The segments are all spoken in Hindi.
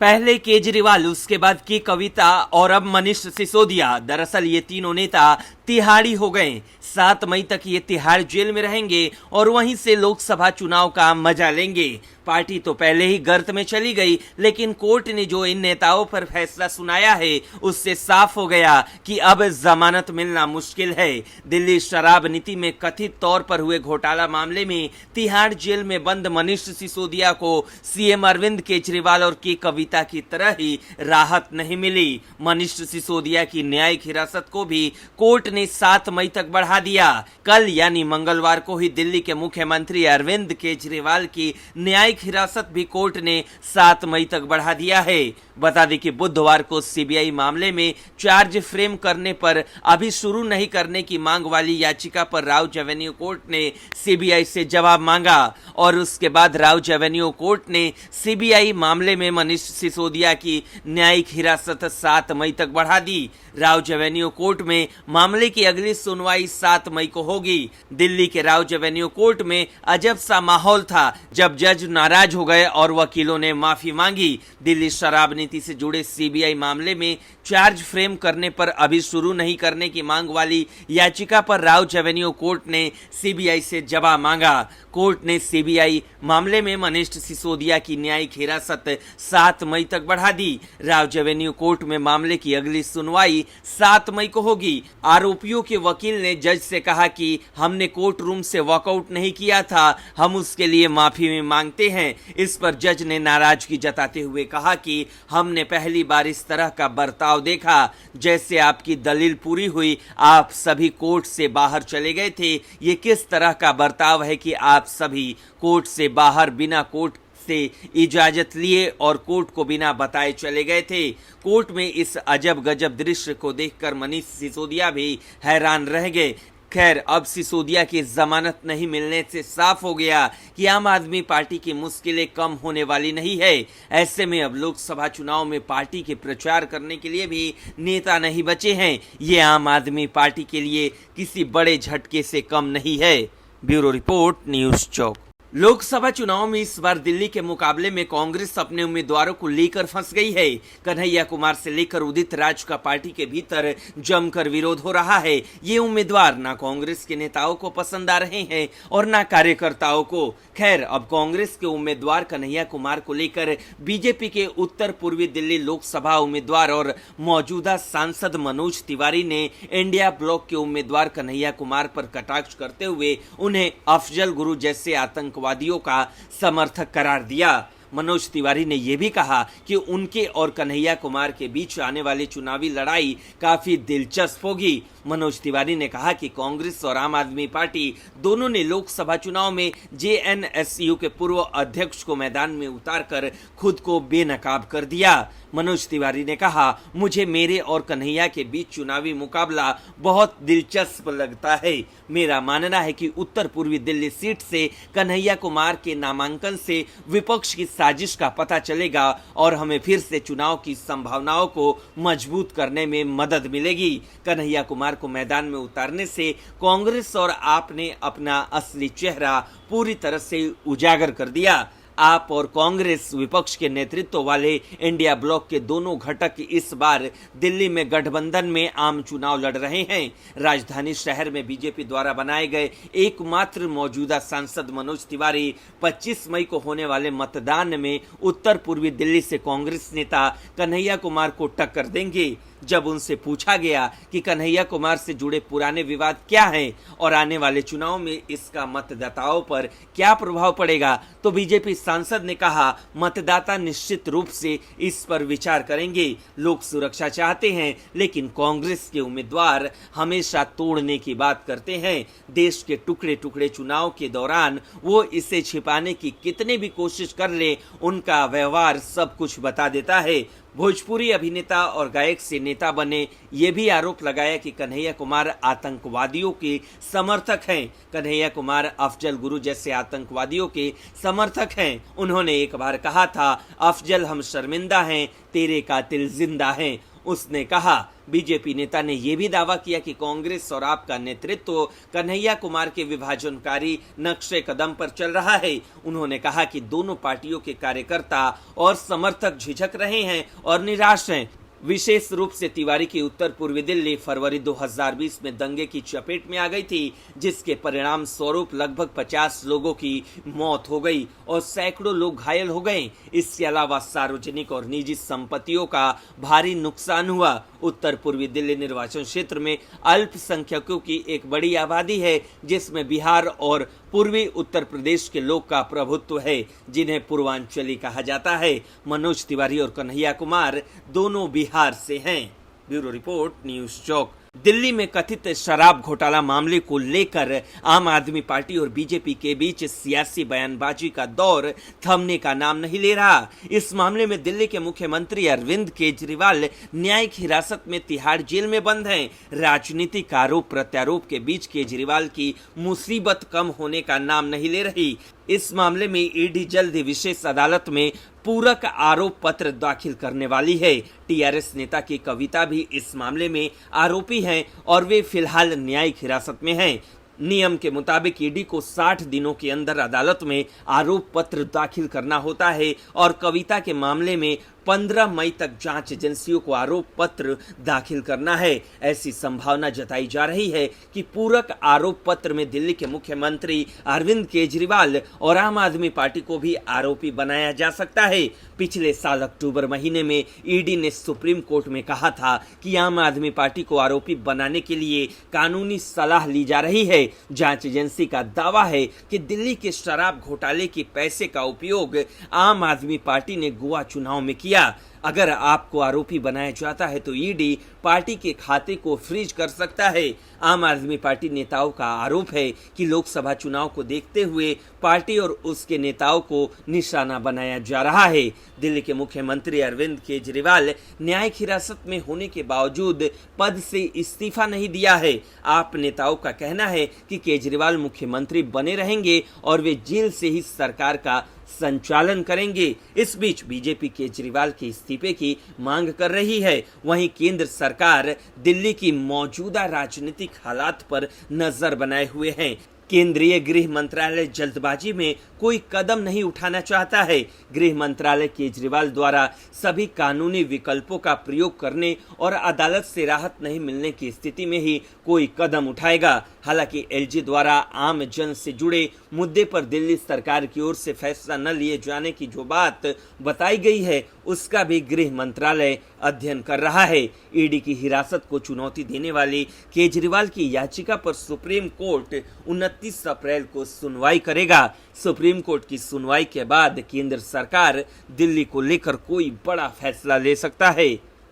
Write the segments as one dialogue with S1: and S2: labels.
S1: पहले केजरीवाल, उसके बाद की कविता और अब मनीष सिसोदिया। दरअसल ये तीनों नेता तिहाड़ी हो गए। 7 मई तक ये तिहाड़ जेल में रहेंगे और वहीं से लोकसभा चुनाव का मजा लेंगे। पार्टी तो पहले ही गर्त में चली गई, लेकिन कोर्ट ने जो इन नेताओं पर फैसला सुनाया है उससे साफ हो गया कि अब जमानत मिलना मुश्किल है। दिल्ली शराब नीति में कथित तौर पर हुए घोटाला मामले में तिहाड़ जेल में बंद मनीष सिसोदिया को सीएम अरविंद केजरीवाल और के कविता की तरह ही राहत नहीं मिली। मनीष सिसोदिया की न्यायिक हिरासत को भी कोर्ट ने 7 मई तक बढ़ा दिया। कल यानी मंगलवार को ही दिल्ली के मुख्यमंत्री अरविंद केजरीवाल की न्यायिक हिरासत भी कोर्ट ने 7 मई तक बढ़ा दिया है। बता दें कि बुधवार को सीबीआई मामले में चार्ज फ्रेम करने पर अभी शुरू नहीं करने की मांग वाली याचिका पर राउज एवेन्यू कोर्ट ने सीबीआई से जवाब मांगा और उसके बाद राउज एवेन्यू कोर्ट ने सीबीआई मामले में मनीष सिसोदिया की न्यायिक हिरासत 7 मई तक बढ़ा दी। राउज एवेन्यू कोर्ट में मामले की अगली सुनवाई 7 मई को होगी। दिल्ली के राउज एवेन्यू कोर्ट में अजब सा माहौल था जब जज नाराज हो गए और वकीलों ने माफी मांगी। दिल्ली शराब नीति से जुड़े सीबीआई मामले में चार्ज फ्रेम करने पर अभी शुरू नहीं करने की मांग वाली याचिका पर राउज एवेन्यू कोर्ट ने सीबीआई से जवाब मांगा। कोर्ट ने सीबीआई मामले में मनीष सिसोदिया की न्यायिक हिरासत 7 मई तक बढ़ा दी। राउज एवेन्यू कोर्ट में मामले की अगली सुनवाई 7 मई को होगी। आरोपियों के वकील ने जज से कहा कि हमने कोर्ट रूम से वॉकआउट नहीं किया था, हम उसके लिए माफी मांगते हैं। इस पर जज ने नाराजगी जताते हुए कहा कि हमने पहली बार इस तरह का बर्ताव देखा। जैसे आपकी दलील पूरी हुई आप सभी कोर्ट से बाहर चले गए थे। ये किस तरह का बर्ताव है कि आप सभी कोर्ट से बाहर बिना कोर्ट से इजाजत लिए और कोर्ट को बिना बताए चले गए थे। कोर्ट में इस अजब गजब दृश्य को देखकर मनीष सिसोदिया भी हैरान रह गए। खैर, अब सिसोदिया की जमानत नहीं मिलने से साफ हो गया कि आम आदमी पार्टी की मुश्किलें कम होने वाली नहीं है। ऐसे में अब लोकसभा चुनाव में पार्टी के प्रचार करने के लिए भी नेता नहीं बचे हैं। ये आम आदमी पार्टी के लिए किसी बड़े झटके से कम नहीं है। ब्यूरो रिपोर्ट, न्यूज़ चौक। लोकसभा चुनाव में इस बार दिल्ली के मुकाबले में कांग्रेस अपने उम्मीदवारों को लेकर फंस गई है। कन्हैया कुमार से लेकर उदित राज का पार्टी के भीतर जमकर विरोध हो रहा है। ये उम्मीदवार ना कांग्रेस के नेताओं को पसंद आ रहे हैं और ना कार्यकर्ताओं को। खैर, अब कांग्रेस के उम्मीदवार कन्हैया कुमार को लेकर बीजेपी के उत्तर पूर्वी दिल्ली लोकसभा उम्मीदवार और मौजूदा सांसद मनोज तिवारी ने इंडिया ब्लॉक के उम्मीदवार कन्हैया कुमार पर कटाक्ष करते हुए उन्हें अफजल गुरु जैसे आतंकवादियों का समर्थक करार दिया। मनोज तिवारी ने यह भी कहा कि उनके और कन्हैया कुमार के बीच आने वाली चुनावी लड़ाई काफी दिलचस्प होगी। मनोज तिवारी ने कहा कि कांग्रेस और आम आदमी पार्टी दोनों ने लोकसभा चुनाव में जेएनएसयू के पूर्व अध्यक्ष को मैदान में उतारकर खुद को बेनकाब कर दिया। मनोज तिवारी ने कहा, मुझे मेरे और कन्हैया के बीच चुनावी मुकाबला बहुत दिलचस्प लगता है। मेरा मानना है कि उत्तर पूर्वी दिल्ली सीट से कन्हैया कुमार के नामांकन से विपक्ष की साजिश का पता चलेगा और हमें फिर से चुनाव की संभावनाओं को मजबूत करने में मदद मिलेगी। कन्हैया कुमार को मैदान में उतारने से कांग्रेस और आप ने अपना असली चेहरा पूरी तरह से उजागर कर दिया। आप और कांग्रेस विपक्ष के नेतृत्व वाले इंडिया ब्लॉक के दोनों घटक इस बार दिल्ली में गठबंधन में आम चुनाव लड़ रहे हैं। राजधानी शहर में बीजेपी द्वारा बनाए गए एकमात्र मौजूदा सांसद मनोज तिवारी 25 मई को होने वाले मतदान में उत्तर पूर्वी दिल्ली से कांग्रेस नेता कन्हैया कुमार को टक्कर देंगे। जब उनसे पूछा गया कि कन्हैया कुमार से जुड़े पुराने विवाद क्या हैं और आने वाले चुनाव में इसका मतदाताओं पर क्या प्रभाव पड़ेगा, तो बीजेपी सांसद ने कहा, मतदाता निश्चित रूप से इस पर विचार करेंगे। लोग सुरक्षा चाहते हैं, लेकिन कांग्रेस के उम्मीदवार हमेशा तोड़ने की बात करते हैं। देश के टुकड़े टुकड़े चुनाव के दौरान वो इसे छिपाने की कितनी भी कोशिश कर ले, उनका व्यवहार सब कुछ बता देता है। भोजपुरी अभिनेता और गायक से नेता बने, ये भी आरोप लगाया कि कन्हैया कुमार आतंकवादियों के समर्थक हैं। कन्हैया कुमार अफजल गुरु जैसे आतंकवादियों के समर्थक हैं। उन्होंने एक बार कहा था, अफजल हम शर्मिंदा हैं, तेरे कातिल जिंदा हैं। उसने कहा, बीजेपी नेता ने यह भी दावा किया कि कांग्रेस और आप का नेतृत्व कन्हैया कुमार के विभाजनकारी नक्शे कदम पर चल रहा है। उन्होंने कहा कि दोनों पार्टियों के कार्यकर्ता और समर्थक झिझक रहे हैं और निराश हैं। विशेष रूप से तिवारी की उत्तर पूर्वी दिल्ली फरवरी 2020 में दंगे की चपेट में आ गई थी, जिसके परिणाम स्वरूप लगभग 50 लोगों की मौत हो गई और सैकड़ों लोग घायल हो गए। इसके अलावा सार्वजनिक और निजी संपत्तियों का भारी नुकसान हुआ। उत्तर पूर्वी दिल्ली निर्वाचन क्षेत्र में अल्पसंख्यकों की एक बड़ी आबादी है, जिसमें बिहार और पूर्वी उत्तर प्रदेश के लोग का प्रभुत्व है, जिन्हें पूर्वांचली कहा जाता है। मनोज तिवारी और कन्हैया कुमार दोनों बिहार से हैं। ब्यूरो रिपोर्ट, न्यूज़ चौक। दिल्ली में कथित शराब घोटाला मामले को लेकर आम आदमी पार्टी और बीजेपी के बीच सियासी बयानबाजी का दौर थमने का नाम नहीं ले रहा। इस मामले में दिल्ली के मुख्यमंत्री अरविंद केजरीवाल न्यायिक हिरासत में तिहाड़ जेल में बंद हैं। राजनीतिक आरोप प्रत्यारोप के बीच केजरीवाल की मुसीबत कम होने का नाम नहीं ले रही। इस मामले में ईडी जल्द ही विशेष अदालत में पूरक आरोप पत्र दाखिल करने वाली है। टीआरएस नेता की कविता भी इस मामले में आरोपी हैं और वे फिलहाल न्यायिक हिरासत में हैं। नियम के मुताबिक ईडी को 60 दिनों के अंदर अदालत में आरोप पत्र दाखिल करना होता है और कविता के मामले में 15 मई तक जांच एजेंसियों को आरोप पत्र दाखिल करना है। ऐसी संभावना जताई जा रही है कि पूरक आरोप पत्र में दिल्ली के मुख्यमंत्री अरविंद केजरीवाल और आम आदमी पार्टी को भी आरोपी बनाया जा सकता है। पिछले साल अक्टूबर महीने में ईडी ने सुप्रीम कोर्ट में कहा था कि आम आदमी पार्टी को आरोपी बनाने के लिए कानूनी सलाह ली जा रही है। जांच एजेंसी का दावा है कि दिल्ली के शराब घोटाले के पैसे का उपयोग आम आदमी पार्टी ने गोवा चुनाव में किया। अगर आपको आरोपी बनाया जाता है तो ईडी पार्टी के खाते को फ्रीज कर सकता है। आम आदमी पार्टी नेताओं का आरोप है कि लोकसभा चुनाव को देखते हुए पार्टी और उसके नेताओं को निशाना बनाया जा रहा है। दिल्ली के मुख्यमंत्री अरविंद केजरीवाल न्यायिक हिरासत में होने के बावजूद पद से इस्तीफा नहीं दिया है। आप नेताओं का कहना है कि केजरीवाल मुख्यमंत्री बने रहेंगे और वे जेल से ही सरकार का संचालन करेंगे। इस बीच बीजेपी केजरीवाल के इस्तीफे की मांग कर रही है। वहीं केंद्र सरकार दिल्ली की मौजूदा राजनीतिक हालात पर नजर बनाए हुए हैं। केंद्रीय गृह मंत्रालय जल्दबाजी में कोई कदम नहीं उठाना चाहता है। गृह मंत्रालय केजरीवाल द्वारा सभी कानूनी विकल्पों का प्रयोग करने और अदालत से राहत नहीं मिलने की स्थिति में ही कोई कदम उठाएगा। हालांकि एलजी द्वारा आम जन से जुड़े मुद्दे पर दिल्ली सरकार की ओर से फैसला न लिए जाने की जो बात बताई गई है, उसका भी गृह मंत्रालय अध्ययन कर रहा है। ईडी की हिरासत को चुनौती देने वाली केजरीवाल की याचिका पर सुप्रीम कोर्ट 29 अप्रैल को सुनवाई करेगा। सुप्रीम कोर्ट की सुनवाई के बाद केंद्र सरकार दिल्ली को लेकर कोई बड़ा फैसला ले सकता है।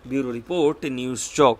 S1: ब्यूरो रिपोर्ट, न्यूज़ चौक।